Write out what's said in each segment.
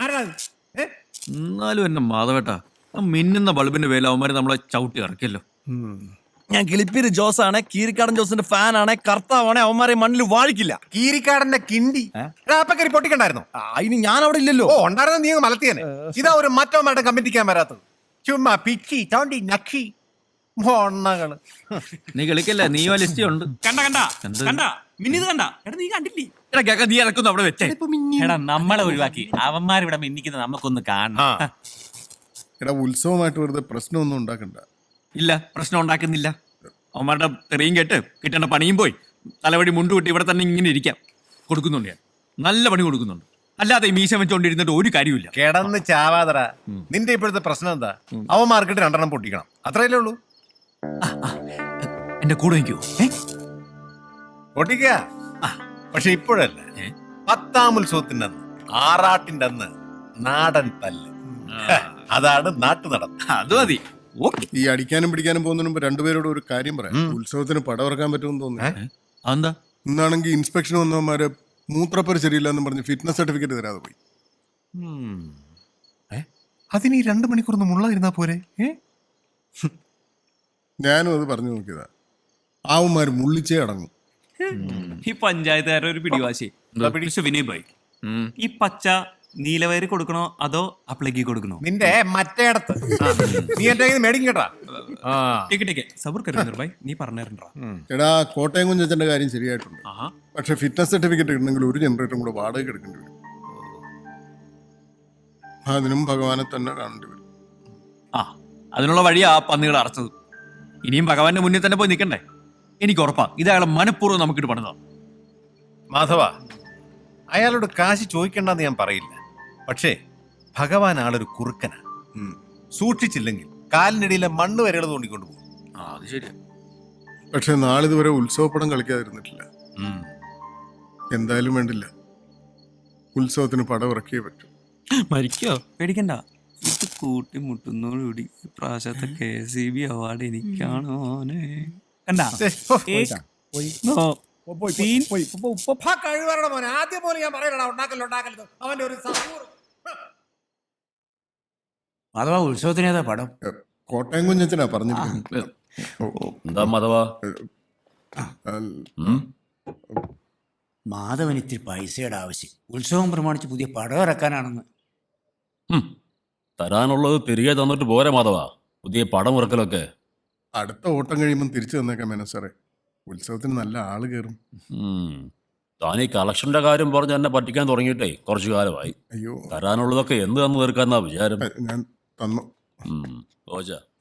ആരാ? എന്നാലും എന്നെ മാധവേട്ടാ, ആ മിന്നുന്ന ബൾബിന്റെ പേരിൽ അവന്മാര് നമ്മളെ ചവിട്ടി ഇറക്കിയല്ലോ. ഞാൻ കിളിപ്പീര് ജോസാണ്, കീരിക്കാടൻ ജോസിന്റെ ഫാനാണ്, കർത്താവാണ്, അവന്മാരെ മണ്ണിൽ വാഴിക്കില്ല. കീരിക്കാടന്റെ കിണ്ടി അപ്പക്കരി പൊട്ടിക്കണ്ടായിരുന്നു. അതിന് ഞാൻ അവിടെ ഇല്ലല്ലോ. ഓ ഉണ്ടായിരുന്ന നീ മലത്തിയനെ. ഇതാ ഒരു മറ്റവന്മാരുടെ കമ്പനിക്കാൻ വരാത്തത്. ചുമ്മാ പിച്ചി തോണ്ടി നക്കി മൊണ്ണകള്. നീ കളിക്കല്ലേ, നീ ആ ലിസ്റ്റ് ഉണ്ട്. മിന്നിത് കണ്ട എടാ, നീ കണ്ടില്ലേ? നീ ഇറക്കുന്നു അവിടെ വെച്ചേ. എടാ നമ്മളെ ഒഴിവാക്കി അവന്മാരിവിടെ മിന്നിക്കുന്നത് നമുക്കൊന്ന് കാണണം. എടാ ഉത്സവമായിട്ട് വെറുതെ പ്രശ്നമൊന്നും ഉണ്ടാക്കണ്ട. ഇല്ല, പ്രശ്നം ഉണ്ടാക്കുന്നില്ല. അവന്മാരുടെ തെറിയും കേട്ട് കിട്ടേണ്ട പണിയും പോയി തലവടി മുണ്ടു കിട്ടി ഇവിടെ തന്നെ ഇങ്ങനെ ഇരിക്കാം. കൊടുക്കുന്നുണ്ട്, ഞാൻ നല്ല പണി കൊടുക്കുന്നുണ്ട്. അല്ലാതെ ഈ മീശ വെച്ചോണ്ടിരുന്നിട്ട് ഒരു കാര്യമില്ല. കിടന്ന് ചാവാതറ. നിന്റെ ഇപ്പോഴത്തെ പ്രശ്നം എന്താ? അവൻ മാർക്കറ്റ് 2 പൊട്ടിക്കണം, അത്രയല്ലേ ഉള്ളൂ. എന്റെ കൂടെ നിൽക്കൂ. പൊട്ടിക്ക. പക്ഷെ ഇപ്പോഴല്ല, 10ാം ഉത്സവത്തിന്റെ അന്ന്, ആറാട്ടിന്റെ അന്ന് നാടൻ തല്ല്. അതാണ് നാട്ടു നടപ്പ്. അത് മതി. ഈ അടിക്കാനും പിടിക്കാനും പോകുന്നതിന് മുമ്പ് രണ്ടുപേരോട് ഒരു കാര്യം പറയാം. ഉത്സവത്തിന് പടം ഇറക്കാൻ പറ്റുമെന്ന് തോന്നുന്നു. അതെന്താ? ഇന്നാണെങ്കിൽ ഇൻസ്പെക്ഷൻ വന്നവന്മാരെ മൂത്രപ്പര് ശരിയില്ല എന്ന് പറഞ്ഞ് ഫിറ്റ്നസ് സർട്ടിഫിക്കറ്റ് തരാതെ പോയി. അതിന് ഈ 2 മണിക്കൂർ മുള്ളായിരുന്നാ പോരെ? ഞാനും അത് പറഞ്ഞു നോക്കിയതാ. ആവന്മാര് മുള്ളിച്ചേ അടങ്ങും. ഈ പഞ്ചായത്തുകാരുടെ ഒരു പിടിവാശി. വിനയ് ഭായ്, ഈ പച്ച നീലവയറ് കൊടുക്കണോ അതോ അപ്ലൈക്ക് കൊടുക്കണോ? നിന്റെ മറ്റേടത്ത് നീ എന്റെ മേടിക്കും കേട്ടാ. നീ പറഞ്ഞിട്ടുണ്ടോ? എടാ കോട്ടയം കുഞ്ഞച്ചന്റെ കാര്യം ശരിയായിട്ടുണ്ട്. പക്ഷെ ഫിറ്റ്നസ് സർട്ടിഫിക്കറ്റ് കിട്ടണമെങ്കിൽ ഒരു ജനറേറ്ററും കൂടെ വാടക എടുക്കേണ്ടി വരും. അതിനും ഭഗവാനെ തന്നെ കാണേണ്ടി വരും. അതിനുള്ള വഴിയാ ആ പന്നികൾ അടച്ചത്. ഇനിയും ഭഗവാന്റെ മുന്നിൽ തന്നെ പോയി നിൽക്കണ്ടേ? എനിക്ക് ഉറപ്പാ ഇത് അയാളെ മനഃപൂർവ്വം നമുക്കിട്ട് പണിതാണ്. മാധവ, അയാളോട് കാശ് ചോദിക്കണ്ടെന്ന് ഞാൻ പറയില്ല. പക്ഷേ ഭഗവാൻ ആളൊരു കുറുക്കനാ. സൂക്ഷിച്ചില്ലെങ്കിൽ കാലിനിടയിലെ മണ്ണ് വരെകൾ തോണ്ടിക്കൊണ്ട് പോകും. അത് ശരിയാ. പക്ഷെ നാളിതുവരെ ഉത്സവപ്പടം കളിക്കാതിരുന്നിട്ടില്ല. എന്തായാലും വേണ്ടില്ല, ഉത്സവത്തിന് പടം ഇറക്കിയേ പറ്റൂ. മരിക്കോ? പേടിക്കണ്ട. ഇത് കൂട്ടിമുട്ടുന്നോടുകൂടി പ്രാവശ്യത്തെ KCB അവാർഡ് എനിക്കാണോ? അഥവാ ഉത്സവത്തിനേതാ പടം? കോട്ടയം കുഞ്ഞച്ചനാ പറഞ്ഞിരിക്കുന്നത്. എന്താ മാധവ? മാധവന് ഇത്തിരി പൈസയുടെ ആവശ്യം. ഉത്സവം പ്രമാണിച്ച് പുതിയ പടം ഇറക്കാനാണെന്ന്. തരാനുള്ളത് തിരികെ തന്നിട്ട് പോരെ മാധവ, പുതിയ പടം ഇറക്കലൊക്കെ. അടുത്ത ഓട്ടം കഴിയുമ്പോൾ തിരിച്ചു തന്നേക്കാം മേനോസാറേ. ഉത്സവത്തിന് നല്ല ആള് കയറും. താൻ ഈ കളക്ഷന്റെ കാര്യം പറഞ്ഞ് എന്നെ പറ്റിക്കാൻ തുടങ്ങിയിട്ടേ കുറച്ചു കാലമായി. അയ്യോ, തരാനുള്ളതൊക്കെ എന്ത് തന്നു തീർക്കാന്നാ വിചാരം? ഞാൻ തന്നു.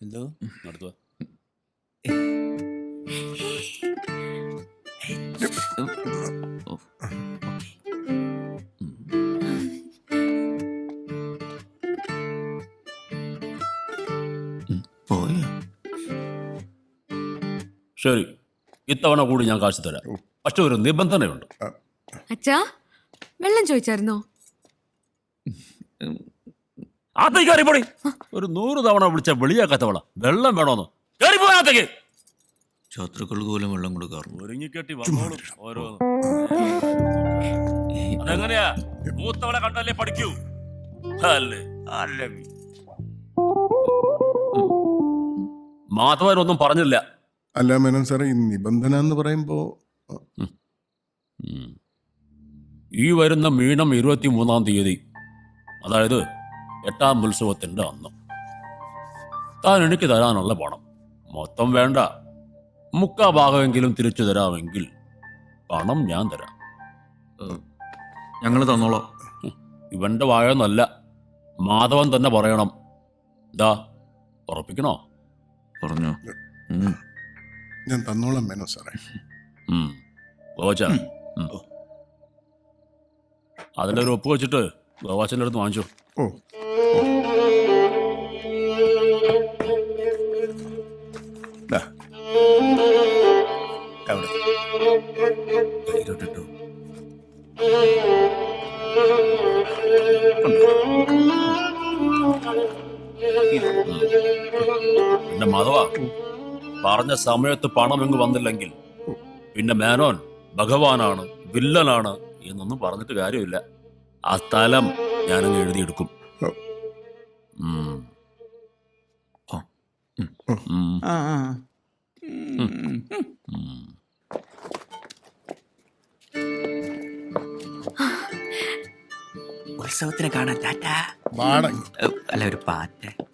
എന്തോ നടത്തുക. ശരി, ഇത്തവണ കൂടി ഞാൻ കാശ് തരാം. പക്ഷെ ഒരു നിബന്ധനയുണ്ട്. അച്ഛാ, വെള്ളം ചോദിച്ചായിരുന്നോ? ആത്തേക്ക് കയറിപ്പോടി. ഒരു 100 തവണ വിളിച്ച വെളിയാക്കാത്തവള വെള്ളം വേണോന്ന് കയറിപ്പോകത്തേക്ക്. ശത്രുക്കൾക്ക് പോലും വെള്ളം കൊടുക്കാറുണ്ട്. ഒരുങ്ങിക്കെട്ടി വന്നോളും ഓരോന്ന്. അതെങ്ങനെയാ? മൂത്തവളെ കണ്ടല്ലേ പഠിക്കൂ. അല്ലേ മാധവനൊന്നും പറഞ്ഞില്ല. അല്ല മേനോൻ സാറേ, ഈ നിബന്ധന എന്ന് പറയുമ്പോ ഈ വരുന്ന മീനം 23-ാം തീയതി, അതായത് 8ാം ഉത്സവത്തിന്റെ അന്ന് താൻ എനിക്ക് തരാനുള്ള പണം മൊത്തം വേണ്ട, 3/4 ഭാഗമെങ്കിലും തിരിച്ചു തരാമെങ്കിൽ പണം ഞാൻ തരാം. ഞങ്ങൾ തന്നോളാം. ഇവന്റെ വായൊന്നല്ല, മാധവൻ തന്നെ പറയണം. ഇതാ ഉറപ്പിക്കണോ? പറഞ്ഞു. ഞാൻ തന്നോളാം മേനോൻ സാറേ. അതിലൊരു ഒപ്പ് വെച്ചിട്ട് ഗോവാച്ചൻ്റെ അടുത്ത് വാങ്ങിച്ചോ. ഓ, പിന്നെ മാധവ, പറഞ്ഞ സമയത്ത് പണം എങ്ങ് വന്നില്ലെങ്കിൽ പിന്നെ മേനോൻ ഭഗവാനാണ്, വില്ലനാണ് എന്നൊന്നും പറഞ്ഞിട്ട് കാര്യമില്ല. ആ സ്ഥലം ഞാനങ്ങ് എഴുതിയെടുക്കും. ഓ. ഉം. ഉത്സവത്തിന് കാണാൻ ടാറ്റാ. വാട അല്ല ഒരു പാറ്റ്.